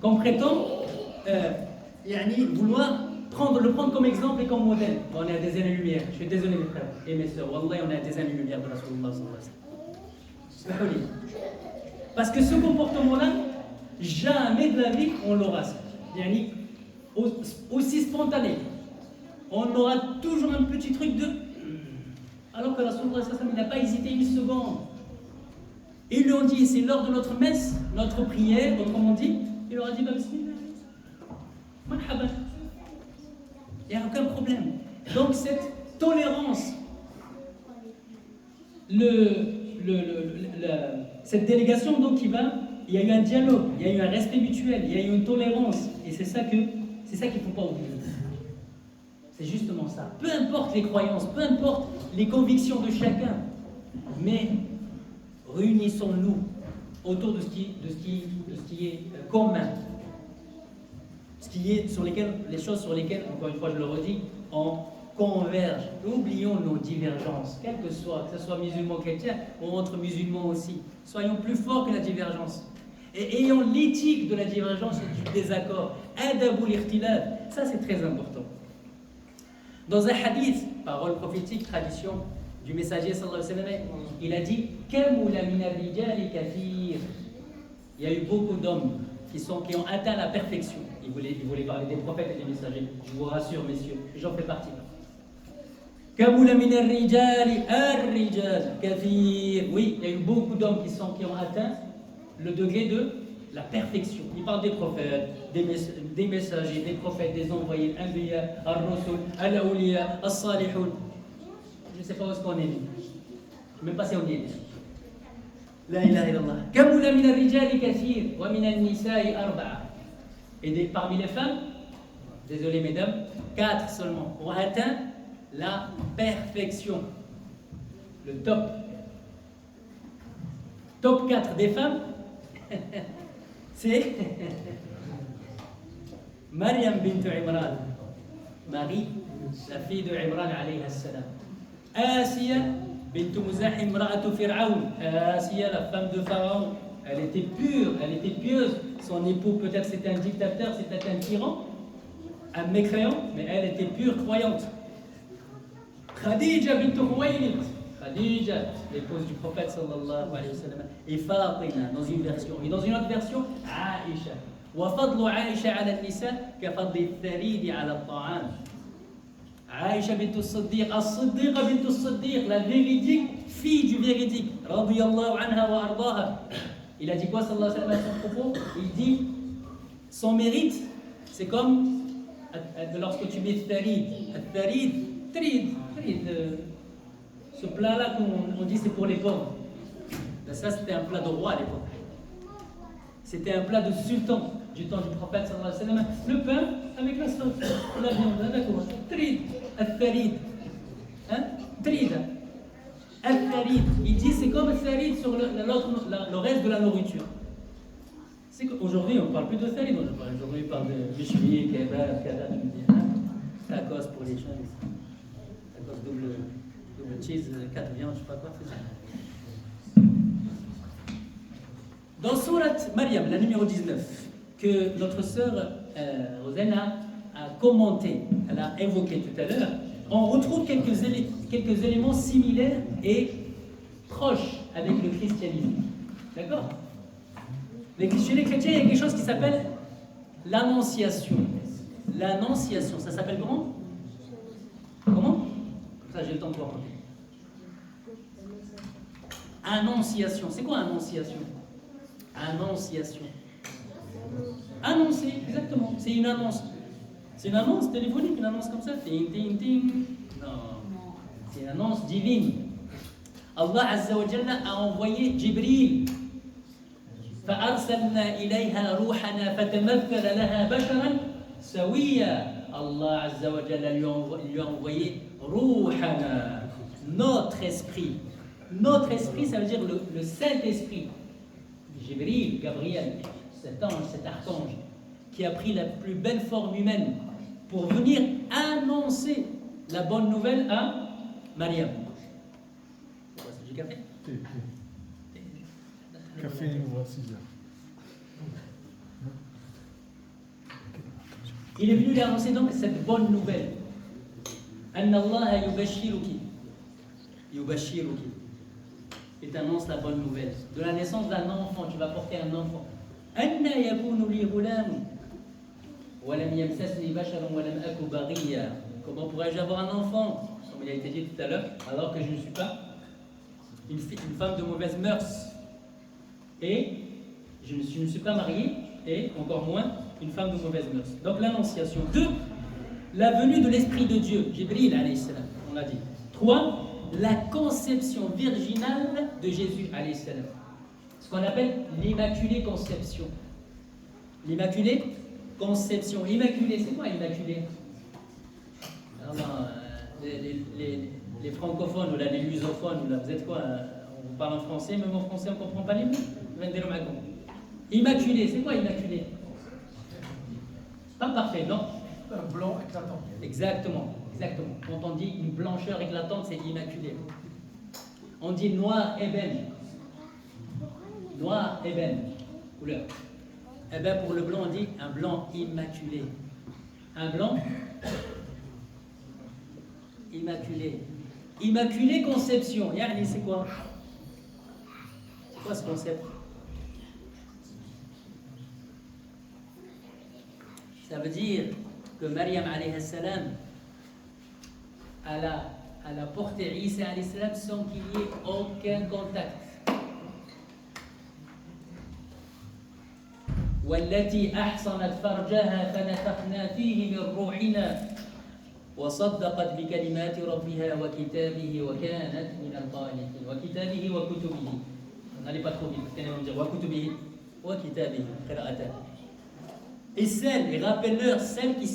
Qu'on prétend vouloir le prendre comme exemple et comme modèle. On est à des années-lumière. Je suis désolé mes frères et mes soeurs. Wallah, on est à des années-lumière de Rasulullah sallallahu alayhi wa sallam. Parce que ce comportement-là, jamais de la vie on l'aura. Aussi spontané. On aura toujours un petit truc de... Alors que Rasulullah sallallahu alayhi wa sallam, il n'a pas hésité une seconde. Ils lui ont dit, c'est l'heure de notre messe, notre prière, autrement dit, il leur a dit, bismillah, marhaban. Il n'y a aucun problème. Donc cette tolérance, cette délégation donc il y a eu un dialogue, il y a eu un respect mutuel, il y a eu une tolérance. Et c'est ça qu'il ne faut pas oublier. C'est justement ça. Peu importe les croyances, peu importe les convictions de chacun, mais réunissons-nous autour de ce qui est commun. Les choses sur lesquelles, encore une fois je le redis, on converge. Oublions nos divergences, quelles que ce soit musulman ou chrétien, ou entre musulmans aussi. Soyons plus forts que la divergence. Et ayons l'éthique de la divergence et du désaccord. Adabul ikhtilaf, ça c'est très important. Dans un hadith, parole prophétique, tradition du messager sallallahu alayhi wa sallam, il a dit Kamula min ar-rijali kathir. Il y a eu beaucoup d'hommes qui ont atteint la perfection. Il voulait parler des prophètes et des messagers. Je vous rassure, messieurs, j'en fais partie. Kamula min ar-rijali kathir. Oui, il y a eu beaucoup d'hommes qui ont atteint le degré de la perfection. Il parle des prophètes, des messagers, des prophètes, des envoyés, Anbiya, Ar-Rusul, Al-Awliya, As-Salihoun. Je ne sais pas où est-ce qu'on est mis. même pas si on y est. La ilaha illallah. Kamula min al-rijali kathir wa min al-nisa'i arba'a. Et parmi les femmes, désolé mesdames, 4 seulement ont atteint la perfection. Le top. Top 4 des femmes, c'est Maryam bint Imran, Marie, la fille de Imran alayhi salam. Asiya bint Muzah imra'atu Fir'aun, Asiya, la femme de Pharaon. Elle était pure, elle était pieuse. Son époux, peut-être c'était un dictateur, c'était un tyran, un mécréant, mais elle était pure, croyante. Khadija bint Khuwaylid, Khadija, l'épouse du prophète sallallahu alayhi wa sallam, et Fatima dans une version. Et dans une autre version, Aïcha. وفضل عائشة على النساء كفضل الثريد على الطعام. Aïcha bint al-Siddiq, al-Siddiqa bint al-Siddiq, la véridique, fille du véridique, radiyallahu anha wa ardaha. Il a dit quoi sallallahu alayhi wa sallam à son propos? Il dit, son mérite, c'est comme lorsque tu mets tharid, tharid, ce plat-là qu'on dit c'est pour les pauvres. Ça c'était un plat de roi à l'époque. C'était un plat de sultan du temps du prophète sallallahu alayhi wa sallam. Le pain avec la sauce, la viande, d'accord. Tharid, al-tharid. Hein? Tharid. Al-tharid. Il dit c'est comme al-tharid sur le reste de la nourriture. C'est qu'aujourd'hui on ne parle plus de tharid. Aujourd'hui on parle de bishmi, kebab, kada. Tacos pour les gens. Tacos double cheese, 4 viandes, je ne sais pas quoi. C'est ça. Dans Surat Maryam, la numéro 19, que notre sœur Rosanna a commenté, elle a évoqué tout à l'heure, on retrouve quelques éléments similaires et proches avec le christianisme. D'accord? Chez les chrétiens, il y a quelque chose qui s'appelle l'annonciation. L'annonciation, ça s'appelle comment? Comment? Comme ça, j'ai le temps de raconter. Annonciation. C'est quoi annonciation? Annonciation. Annoncer, exactement. C'est une annonce. C'est une annonce téléphonique, une annonce comme ça. Ting, ting, ting. Non. C'est une annonce divine. Allah Azza wa Jalla a envoyé Jibril. فأرسلنا إليها روحنا فتمثل لها بشرا سويا. Allah Azza wa Jalla lui a envoyé Ruhana, notre esprit. Notre esprit, ça veut dire le Saint-Esprit. Jibril, Gabriel, cet ange, cet archange, qui a pris la plus belle forme humaine pour venir annoncer la bonne nouvelle à Maryam. C'est quoi, c'est du café? Café, il ouvre à 6 heures. Il est venu lui annoncer donc cette bonne nouvelle. Anna Allah yubashiruki. Yubashiruki. Il t'annonce la bonne nouvelle. De la naissance d'un enfant, tu vas porter un enfant. Anna yakunu li ghulam. Wa lam yamsasni basharun wa lam aku baghiya. Comment pourrais-je avoir un enfant? Comme il a été dit tout à l'heure, alors que je ne suis pas une femme de mauvaise mœurs. Et je ne suis pas mariée, et encore moins une femme de mauvaise mœurs. Donc l'annonciation. 2, la venue de l'Esprit de Dieu, Jibril alayhi salam, on l'a dit. 3, la conception virginale de Jésus alayhi salam. Ce qu'on appelle l'immaculée conception. L'immaculée conception. Immaculée, c'est quoi immaculée? Les francophones ou là, les lusophones, ou là, vous êtes quoi? On parle en français, même en français on ne comprend pas les mots. Immaculé, c'est quoi immaculé? Pas parfait, non? Un blanc éclatant. Exactement, exactement. Quand on dit une blancheur éclatante, c'est immaculé. On dit noir ébène. Noir ébène, couleur. Eh bien pour le blanc, on dit un blanc immaculé. Un blanc immaculé. Immaculée conception. Yani, c'est quoi? C'est quoi ce concept? Ça veut dire que Maryam alayhi salam elle a porté Isa alayhi salam sans qu'il y ait aucun contact. والتي أحصنت فرجها فنفخنا فيه من روحنا وصدقت بكلمات ربها وكتابه وكانت من القانتين وكتابه وكتبه. N'allez pas trop vite, parce qu'elle va me dire وكتبه وكتابه قراءتان. Et celle, et rappelle-leur celle qui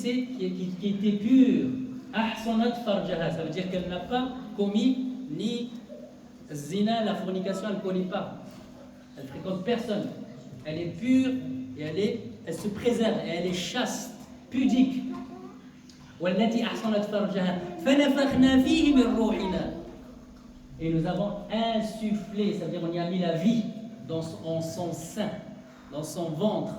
était pure. أحصنت فرجها, ça veut dire qu'elle n'a pas commis ni zina, la fornication, elle ne connaît pas. Elle ne fréquente personne. Elle est pure et elle se préserve et elle est chaste, pudique. والتي أحصنت فرجها فنفخنا فيه من روحنا. Et nous avons insufflé, ça veut dire qu'on y a mis la vie en son sein, dans son ventre.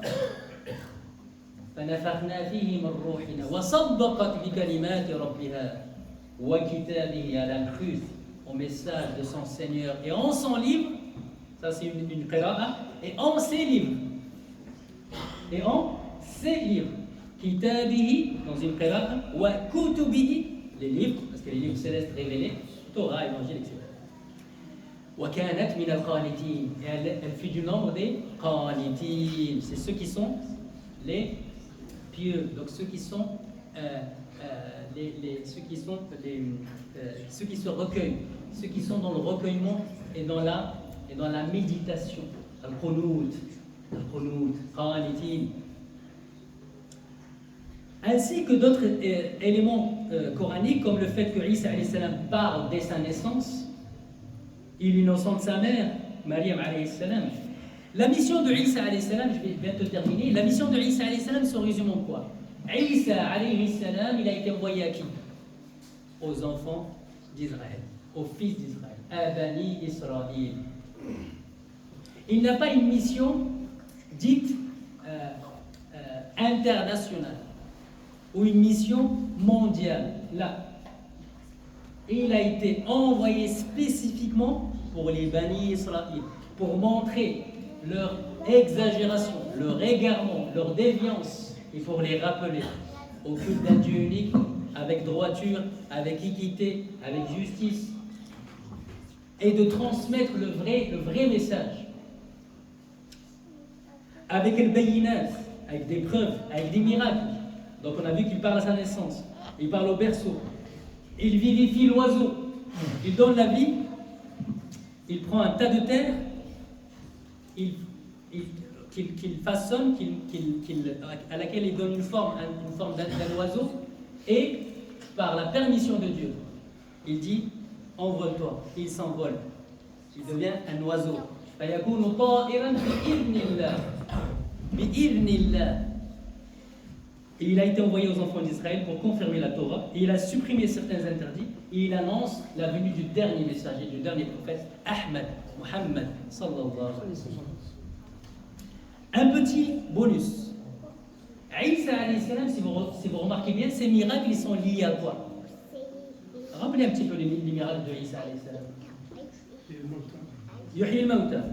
فنفخنا فيه من روحنا وصدقت بكلمات ربها وكتابه. Elle a cru au message de son Seigneur et en son livre, ça c'est une qira'a, et en ses livres. Et en ses livres. Kitabihi, dans une qira'a, wa kutubihi, les livres, parce que les livres célestes révélés, Torah, Évangile, etc. Wa kanat min al-qanitin, et elle fut du nombre des qanitin, c'est ceux qui sont les pieux, donc ceux qui sont ceux qui se recueillent, ceux qui sont dans le recueillement et dans la méditation. Al-Qunut, Qanitin. Ainsi que d'autres éléments coraniques, comme le fait que Isa alayhi salam parle dès sa naissance, il innocente sa mère, Maryam alayhi salam. La mission de Isa alayhi salam, je vais bientôt terminer, la mission de Isa alayhi salam se résume en quoi? Isa alayhi salam, il a été envoyé à qui? Aux enfants d'Israël, aux fils d'Israël, à Bani Israël. Il n'a pas une mission dite internationale ou une mission mondiale, là. Et il a été envoyé spécifiquement pour les Bani Israël, pour montrer leur exagération, leur égarement, leur déviance. Il faut les rappeler au culte d'un Dieu unique, avec droiture, avec équité, avec justice, et de transmettre le vrai message. Avec le bayinat, avec des preuves, avec des miracles. Donc on a vu qu'il parle à sa naissance, il parle au berceau, il vivifie l'oiseau, il donne la vie, il prend un tas de terre, qu'il façonne, à laquelle il donne une forme d'un oiseau, et par la permission de Dieu, il dit envole-toi, il s'envole, il devient un oiseau. فَيَكُونُ طَائِرًا بِإِذْنِ اللَّهِ. Et il a été envoyé aux enfants d'Israël pour confirmer la Torah, et il a supprimé certains interdits, et il annonce la venue du dernier messager, du dernier prophète, Ahmad, Muhammad, sallallahu alayhi wa sallam. Un petit bonus. Isa alayhi salam, si vous remarquez bien, ces miracles, ils sont liés à quoi? Rappelez un petit peu les miracles de Isa alayhi salam. Yuhyi al-Mawta.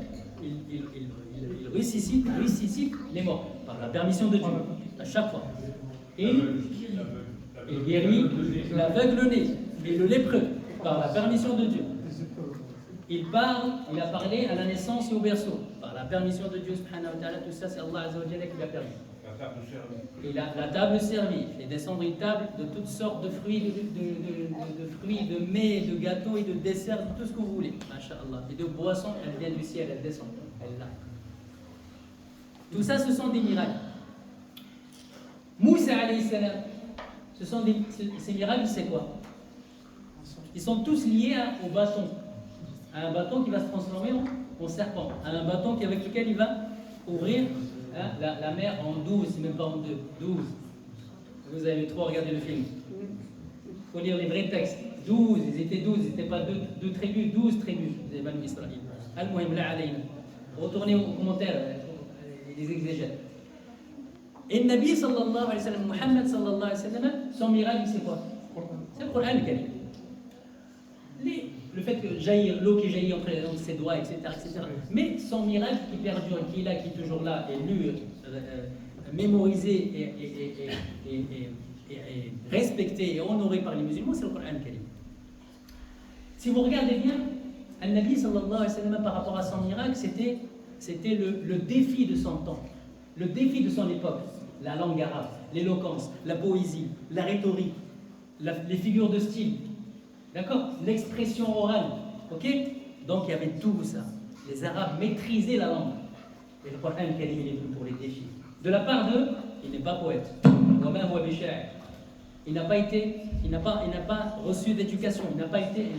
Il ressuscite les morts, par la permission de Dieu, à chaque fois. Et il guérit l'aveugle-né et le lépreux, par la permission de Dieu. Il a parlé à la naissance et au berceau, par la permission de Dieu, subhanahu wa ta'ala. Tout ça, c'est Allah azza wa jalla qui l'a permis. Et la table servie, et descendre une table de toutes sortes de fruits, de fruits, de mets, de gâteaux et de desserts, de tout ce que vous voulez, masha'Allah. Et de boissons, elle vient du ciel, elle descend, elle là. Tout ça, ce sont des miracles. Moussa alayhi salam, ces miracles, c'est quoi? Ils sont tous liés au bâton, à un bâton qui va se transformer en serpent, à un bâton avec lequel il va ouvrir la mer en 12, même pas en 2, 12. Vous avez trop regardé le film. Il faut lire les vrais textes. 12, ils étaient 12, ils n'étaient pas deux tribus, 12 tribus des Bani Israël. Al-Muhim la alayna. Retournez aux commentaires, les exégètes. Et le Nabi sallallahu alayhi wa sallam, Muhammad sallallahu alayhi wa sallam, son miracle c'est quoi? C'est le Coran al-Karim. Le fait que l'eau qui jaillit entre ses doigts, etc., etc. Mais son miracle qui perdure, qui est là, qui est toujours là, et lu, mémorisé et respecté et honoré par les musulmans, c'est le Coran al-Karim. Si vous regardez bien, Al-Nabi sallallahu alayhi wa sallam, par rapport à son miracle, c'était le défi de son temps, le défi de son époque, la langue arabe, l'éloquence, la poésie, la rhétorique, les figures de style, d'accord, l'expression orale, ok. Donc il y avait tout ça. Les Arabes maîtrisaient la langue. Et le Coran Karim, il est venu pour les défis. De la part d'eux, il n'est pas poète. Il n'a pas reçu d'éducation. Il n'a pas été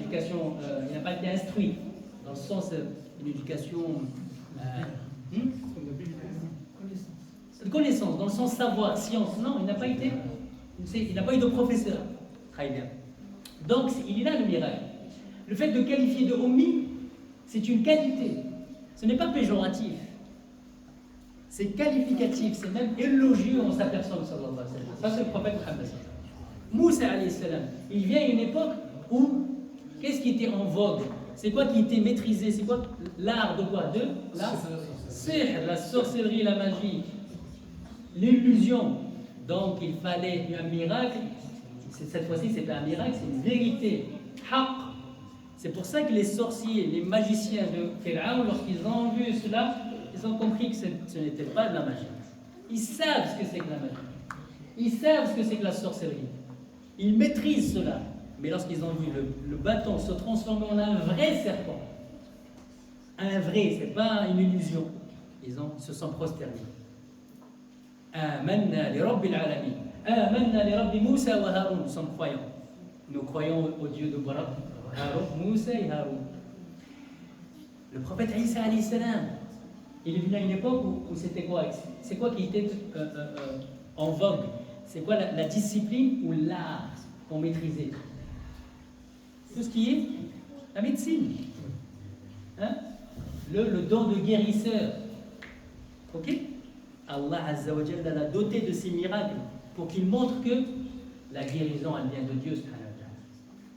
instruit dans le sens d'une éducation de connaissance, dans le sens savoir, science. Non, il n'a pas eu de professeur. Très bien. Donc il est là le miracle. Le fait de qualifier de Ommi, c'est une qualité. Ce n'est pas péjoratif. C'est qualificatif, c'est même élogieux en sa personne, sallallahu alayhi wa sallam. Ça, c'est le prophète Muhammad. Moussa alayhi salam, il vient à une époque où, qu'est-ce qui était en vogue? C'est quoi qui était maîtrisé? C'est quoi l'art de quoi? De la sorcellerie, la magie, l'illusion. Donc il fallait un miracle. Cette fois-ci, c'est pas un miracle, c'est une vérité. Haqq. C'est pour ça que les sorciers, les magiciens de Pharaon, lorsqu'ils ont vu cela, ils ont compris que ce n'était pas de la magie. Ils savent ce que c'est que la magie. Ils savent ce que c'est que la sorcellerie. Ils maîtrisent cela. Mais lorsqu'ils ont vu le bâton se transformer en un vrai serpent, un vrai, c'est pas une illusion, ils se sont prosternés. Amanna li Rabbil Alamin. Amanna li Rabbi Moussa wa Haroun. Nous sommes croyants. Nous croyons au Dieu de Barab, Moussa et Haroun. Le prophète Isa alayhi salam, il est venu à une époque où c'était quoi? C'est quoi qui était en vogue? C'est quoi la discipline ou l'art qu'on maîtrisait? Tout ce qui est la médecine. Hein? Le don de guérisseur. Ok? Allah Azza wa Jalla l'a doté de ces miracles pour qu'il montre que la guérison, elle vient de Dieu.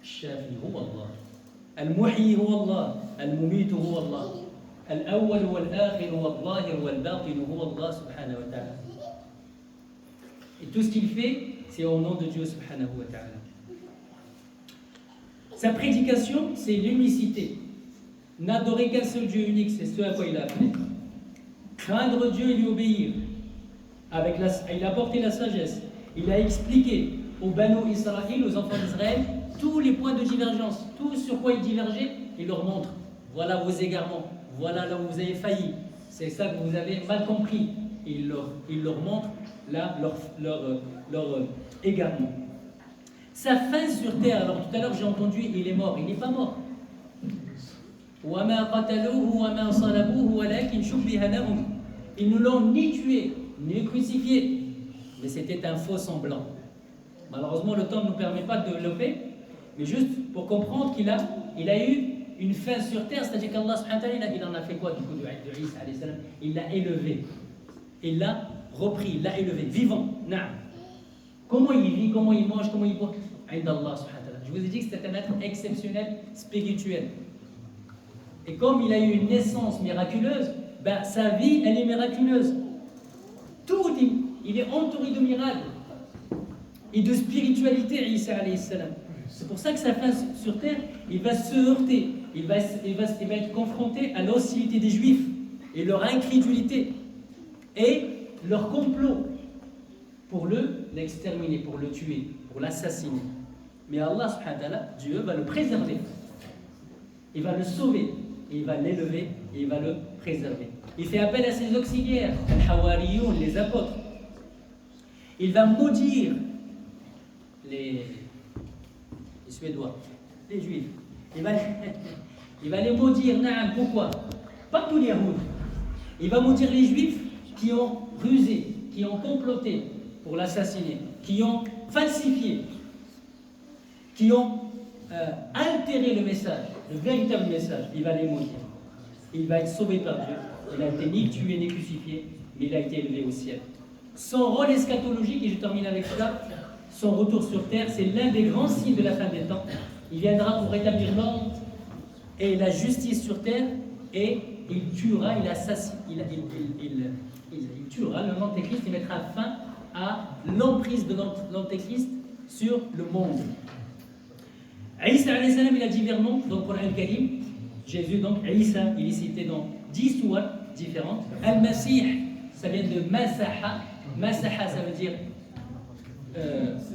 Shafi huwa Allah. Al-Muhyi huwa Allah. Al-Mumit huwa Allah. Al-Awwal wal-Akhir wal-Zahir wal-Batin huwa Allah subhanahu wa ta'ala. Et tout ce qu'il fait, c'est au nom de Dieu subhanahu wa ta'ala. Sa prédication, c'est l'unicité. N'adorer qu'un seul Dieu unique, c'est ce à quoi il a appelé. Craindre Dieu et lui obéir. Il a apporté la sagesse. Il a expliqué aux Banu Israël, aux enfants d'Israël, tous les points de divergence, tout sur quoi ils divergeaient, il leur montre. Voilà vos égarements, voilà là où vous avez failli. C'est ça que vous avez mal compris. Il leur montre là leur égarement. Sa fin sur terre, alors tout à l'heure j'ai entendu, il est mort, il n'est pas mort. Ils ne l'ont ni tué, ni crucifié, mais c'était un faux semblant. Malheureusement, le temps ne nous permet pas de développer, mais juste pour comprendre qu'il a eu une fin sur terre, c'est-à-dire qu'Allah subhanahu wa ta'ala, il en a fait quoi du coup de Isa alayhi salam? Il l'a élevé, il l'a repris, il l'a élevé, vivant. Naam. Comment il vit, comment il mange, comment il boit? Allah subhanahu wa ta'ala. Je vous ai dit que c'était un être exceptionnel, spirituel. Et comme il a eu une naissance miraculeuse, ben, sa vie, elle est miraculeuse. Tout, il est entouré de miracles et de spiritualité, Isa alayhi salam. C'est pour ça que sa fin sur terre, il va se heurter, il va être confronté à l'hostilité des Juifs et leur incrédulité et leur complot pour l'exterminer, pour le tuer, pour l'assassiner. Mais Allah subhanahu wa ta'ala, Dieu va le préserver. Il va le sauver, et il va l'élever, et il va le préserver. Il fait appel à ses auxiliaires, al-Hawariyoun, les apôtres. Il va maudire les Suédois, les Juifs. Il va les maudire. Pourquoi? Pas tous les Yahoud. Il va maudire les Juifs qui ont rusé, qui ont comploté pour l'assassiner, qui ont falsifié, qui ont altéré le message, le véritable message. Il va les maudire. Il va être sauvé par Dieu. Il n'a été ni tué ni crucifié, mais il a été élevé au ciel. Son rôle eschatologique, et je termine avec cela, son retour sur terre, c'est l'un des grands signes de la fin des temps. Il viendra pour rétablir l'ordre et la justice sur terre, et il tuera, il tuera l'antéchrist, il mettra fin à l'emprise de l'antéchrist sur le monde. Isa alayhi salam, il a divers noms dans le Coran Karim. Jésus, donc, Isa, il est cité dans 10 sourates différentes. Al-Masih, ça vient de Masaha. Masaha, ça veut dire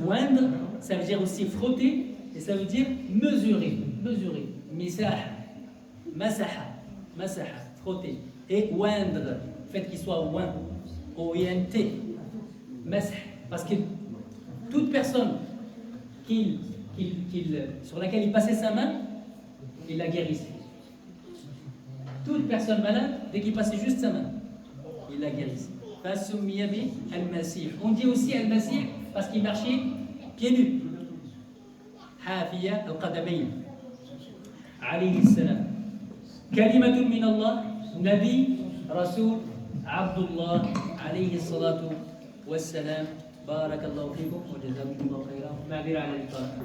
oindre. ça veut dire aussi frotter, et ça veut dire mesurer. Mesurer. Misah, masaha, masaha, frotter. Et oindre, le fait qu'il soit oint, O-I-N-T, masah. Parce que toute personne sur laquelle il passait sa main, il la guérissait. Toute personne malade, dès qu'il passait juste sa main, il la guérissait. On dit aussi al-masih parce qu'il marchait pieds nus. Hafiya al-qadamayn. Alayhi salam. Kalimatun min Allah, Nabi, Rasul, Abdullah, alayhi salatu wassalam. بارك الله فيكم وجزاكم الله خيرا. معذرة على الإطالة.